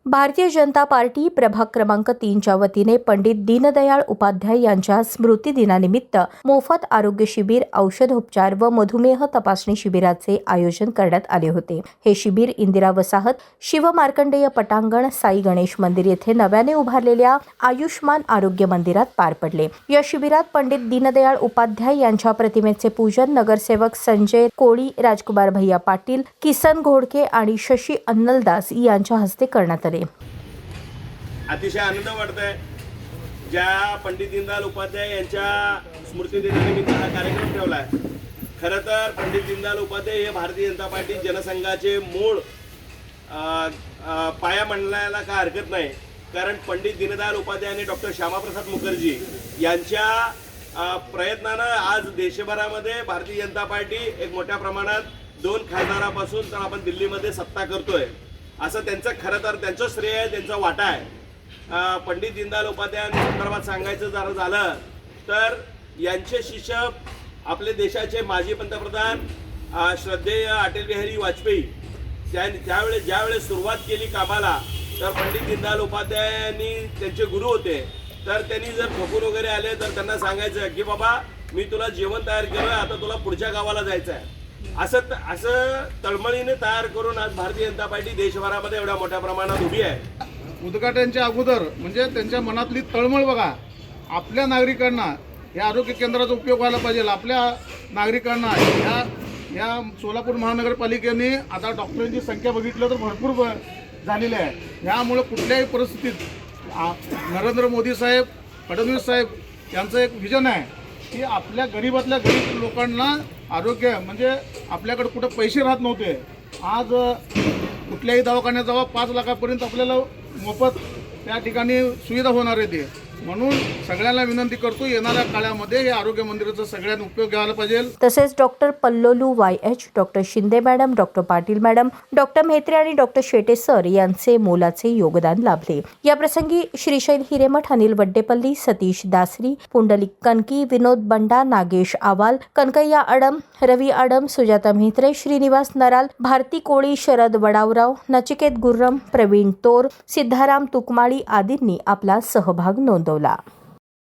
Bharatiya Janata party प्रभाग क्रमांक 3च्या वतीने पंडित दीनदयाळ उपाध्याय यांच्या स्मृती दिनानिमित्त मोफत आरोग्य शिबिर, औषधोपचार व मधुमेह तपासणी शिबिराचे आयोजन करण्यात आले होते। हे शिबिर इंदिरा वसाहत, शिव मार्कंडेय पटांगण, साई गणेश मंदिर येथे नव्याने उभारलेल्या आयुष्मान आरोग्य मंदिरात पार पडले। या शिबिरात पंडित दीनदयाळ उपाध्याय यांच्या प्रतिमेचे पूजन नगरसेवक संजय कोळी, राजकुमार भैया पाटील, किसन घोडके आणि शशी अन्नलदास यांच्या हस्ते करण्यात आले। अतिशय आनंद वाटतोय ज्या पंडित दीनदयाळ उपाध्याय यांच्या स्मृती दिनानिमित्त हा कार्यक्रम ठेवला आहे। खरं तर पंडित दीनदयाळ उपाध्याय हे भारतीय जनता पार्टी जनसंघाचे मूळ पाया म्हणण्याला काय हरकत नाही, कारण पंडित दीनदयाळ उपाध्याय आणि डॉक्टर श्यामाप्रसाद मुखर्जी यांच्या प्रयत्नानं आज देशभरामध्ये भारतीय जनता पार्टी एक मोठ्या प्रमाणात 2 खासदारापासून तर आपण दिल्लीमध्ये सत्ता करतोय। असं त्यांचं खरं तर त्यांचं श्रेय आहे, त्यांचा वाटा आहे। पंडित दीनदयाळ उपाध्यायांसंदर्भात सांगायचं जर झालं तर यांचे शिष्य आपले देशाचे माजी पंतप्रधान श्रद्धेय अटल बिहारी वाजपेयी ज्यावेळेस सुरुवात केली कामाला, तर पंडित दीनदयाळ उपाध्यायांनी त्यांचे गुरु होते। तर त्यांनी जर थकून वगैरे आले तर त्यांना सांगायचं की बाबा मी तुला जेवण तयार केलं, आता तुला पुढच्या गावाला जायचं आहे। असं तळमळीने तयार करून आज भारतीय जनता पार्टी देशभरामध्ये एवढ्या मोठ्या प्रमाणात उभी आहे। उद्घाटनाच्या अगोदर म्हणजे त्यांच्या मनातली तळमळ बघा, आपल्या नागरिकांना या आरोग्य केंद्राचा उपयोग व्हायला पाहिजे। आपल्या नागरिकांना या सोलापूर महानगरपालिकेने आता डॉक्टरांची संख्या बघितलं तर भरपूर झालेली आहे। यामुळे कुठल्याही परिस्थितीत नरेंद्र मोदी साहेब, फडणवीस साहेब यांचं एक विजन आहे की आपल्या गरीबातल्या गरीब लोकांना आरोग्य म्हणजे आपल्याकडे कुठं पैसे राहत नव्हते, आज कुठल्याही दवाखान्यात जावा 5 लाखापर्यंत आपल्याला मोफत त्या ठिकाणी सुविधा होणार आहे। ते म्हणून सगळ्यांना विनंती करतो, येणाऱ्या काळामध्ये हे आरोग्य मंदिराचा सगळ्यांनी उपयोग घ्यायला पाहिजे। तसेच doctor Pallolu YH, doctor Shinde madam, doctor Patil madam, doctor Mhetre आणि डॉक्टर शेटे सर यांचे मोलाचे योगदान लाभले। या प्रसंगी श्रीशैल हिरेमठ, अनिल वड्डेपल्ली, सतीश दासरी, पुंडलिक कनकी, विनोद बंडा, नागेश आवाल, कनकैया अडम, रवी अडम, सुजाता म्हेत्रे, श्रीनिवास नराल, भारती कोळी, शरद वडावराव, नचिकेत गुर्रम, प्रवीण तोर, सिद्धाराम तुकमाळी आदींनी आपला सहभाग नोंदवला।